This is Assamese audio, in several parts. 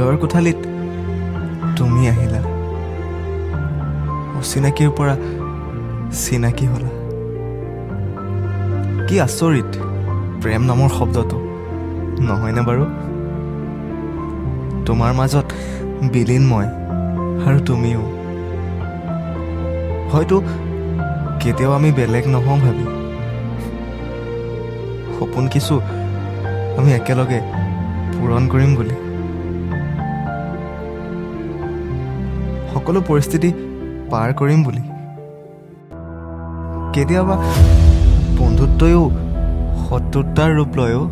হৃদয়ৰ কোঠালিত তুমি আহিলা, অচিনাকিৰ পৰা চিনাকি হলা। কি আচৰিত প্ৰেম নামৰ শব্দটো, নহয়নে বাৰু? তোমাৰ মাজত বিলীন মই আৰু তুমিও। হয়তো কেতিয়াও আমি বেলেগ নহওঁ ভাবি সপোন কিছু আমি একেলগে পূৰণ কৰিম বুলি। সকলো পৰিস্থিতি পাৰ কৰিম বুলি। কেতিয়াবা বন্ধুত্বও শত্ৰুতাৰ ৰূপ লয়ও।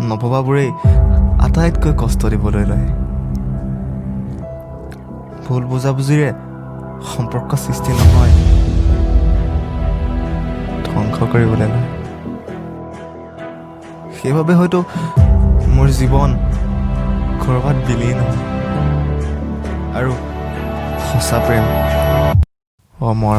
নভবাবোৰেই আটাইতকৈ কষ্ট দিবলৈ লয়। ভুল বুজাবুজিৰে সম্পৰ্ক সৃষ্টি নহয়, ধ্বংস কৰিবলৈ লয়। সেইবাবে হয়তো মোৰ জীৱন ক'ৰবাত বিলীন হয় আৰু সঁচা প্ৰেম অমৰ।